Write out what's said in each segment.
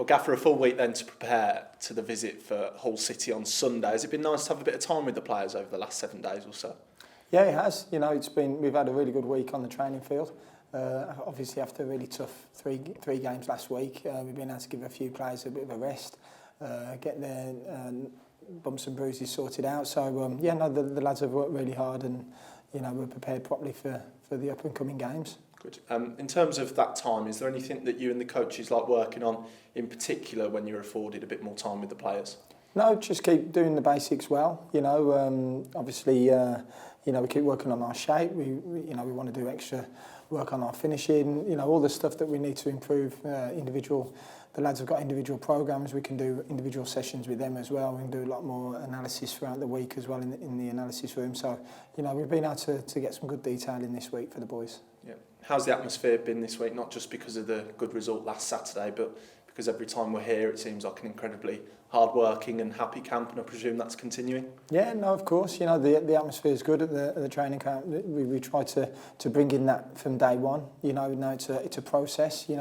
Well, Gaffer, a full week then to prepare to the visit for Hull City on Sunday. Has it been nice to have a bit of time with the players over the last 7 days or so? Yeah, it has. You know, we've had a really good week on the training field. Obviously, after a really tough three games last week, we've been able to give a few players a bit of a rest, get their bumps and bruises sorted out. So the lads have worked really hard, and we're prepared properly for the up and coming games. Good. In terms of that time, is there anything that you and the coaches like working on in particular when you're afforded a bit more time with the players? No, just keep doing the basics well. Obviously, we keep working on our shape. We want to do extra work on our finishing. All the stuff that we need to improve. The lads have got individual programs. We can do individual sessions with them as well. We can do a lot more analysis throughout the week as well in the analysis room. So, we've been able to get some good detail in this week for the boys. Yeah. How's the atmosphere been this week? Not just because of the good result last Saturday, but because every time we're here, it seems like an incredibly hard-working and happy camp, and I presume that's continuing. Yeah, no, of course. The atmosphere is good at the training camp. We try to bring in that from day one. Now it's a process. You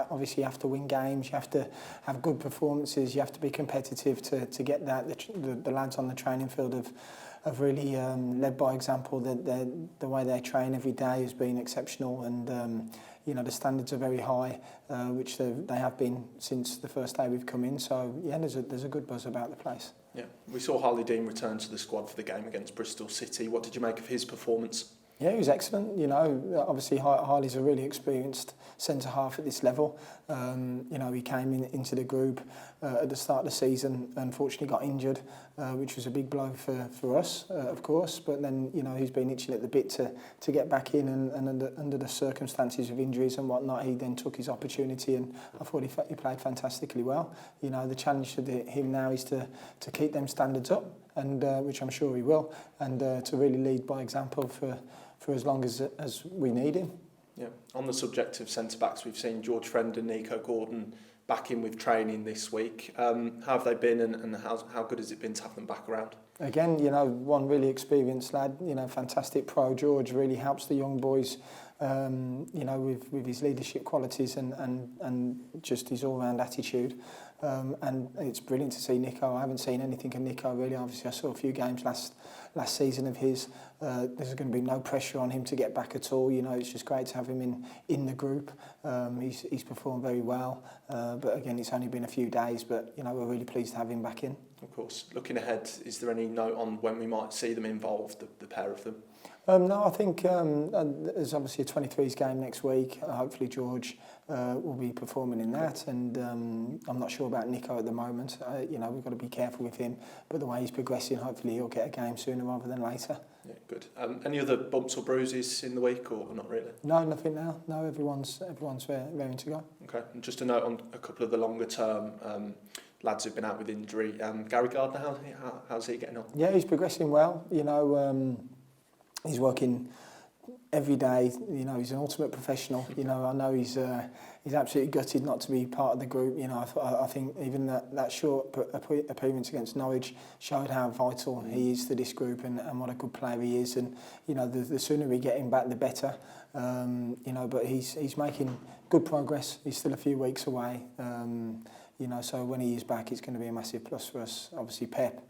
obviously have to win games. You have to have good performances. You have to be competitive to get that. The lads on the training field have really led by example. The way they train every day has been exceptional, and the standards are very high, which they have been since the first day we've come in. So there's a good buzz about the place. Yeah, we saw Harley Dean return to the squad for the game against Bristol City. What did you make of his performance? Yeah, he was excellent. Obviously Harley's a really experienced centre half at this level. He came into the group at the start of the season. Unfortunately, got injured, which was a big blow for us, of course. But then he's been itching at the bit to get back in, and under the circumstances of injuries and whatnot, he then took his opportunity, and I thought he played fantastically well. The challenge for him now is to keep them standards up, and which I'm sure he will, and to really lead by example for as long as we need him. Yeah. On the subject of centre-backs, we've seen George Friend and Nico Gordon back in with training this week. How have they been, and how good has it been to have them back around? Again, one really experienced lad, fantastic pro. George really helps the young boys, with his leadership qualities and just his all-round attitude. And it's brilliant to see Nico. I haven't seen anything of Nico really. Obviously, I saw a few games last season of his. There's going to be no pressure on him to get back at all. It's just great to have him in the group. He's performed very well. But again, it's only been a few days. But we're really pleased to have him back in. Of course. Looking ahead, is there any note on when we might see them involved, the pair of them? No, I think there's obviously a 23s game next week. Hopefully George will be performing in that, and I'm not sure about Nico at the moment. We've got to be careful with him, but the way he's progressing, hopefully he'll get a game sooner rather than later. Yeah, good. Any other bumps or bruises in the week, or not really? No, nothing now. No, everyone's raring to go. Okay, and just a note on a couple of the longer term lads who've been out with injury. Gary Gardner, how's he getting on? Yeah, he's progressing well. He's working every day. He's an ultimate professional. I know he's absolutely gutted not to be part of the group. I think even that short appearance against Norwich showed how vital he is to this group, and what a good player he is. And the sooner we get him back, the better. But he's making good progress. He's still a few weeks away. So when he is back, it's going to be a massive plus for us. Obviously, Pep,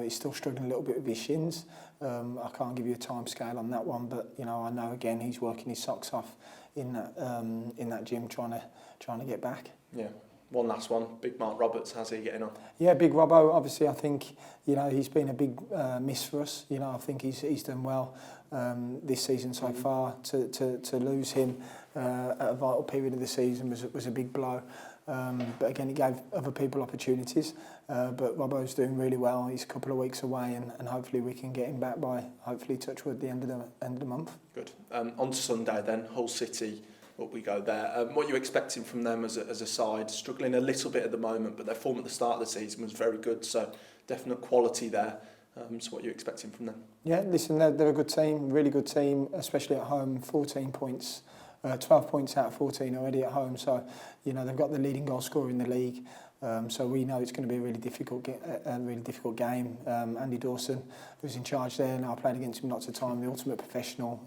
he's still struggling a little bit with his shins. I can't give you a time scale on that one, but I know again he's working his socks off in that gym trying to get back. Yeah. One last one, Big Mark Roberts, how's he getting on? Yeah, Big Robbo, obviously I think he's been a big miss for us. I think he's done well this season so far. To lose him at a vital period of the season was a big blow. But again, it gave other people opportunities. But Robbo's doing really well. He's a couple of weeks away, and hopefully we can get him back by touchwood the end of the month. Good. On to Sunday then, Hull City. Up we go there. What are you expecting from them as a side? Struggling a little bit at the moment, but their form at the start of the season was very good. So definite quality there. So what are you expecting from them? Yeah, listen, they're a good team, really good team, especially at home. 14 points. 12 points out of 14 already at home, so they've got the leading goal scorer in the league. So we know it's going to be a really difficult game. Andy Dawson, who's in charge there, and I played against him lots of time. The ultimate professional,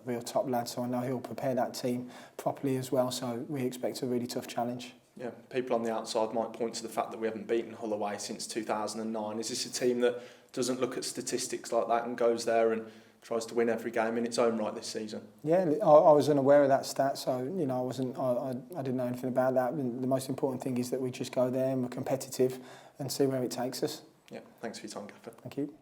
real top lad. So I know he'll prepare that team properly as well. So we expect a really tough challenge. Yeah, people on the outside might point to the fact that we haven't beaten Hull away since 2009. Is this a team that doesn't look at statistics like that and goes there and tries to win every game in its own right this season? Yeah, I was unaware of that stat, so I didn't know anything about that. And the most important thing is that we just go there and we're competitive and see where it takes us. Yeah, thanks for your time, Gaffer. Thank you.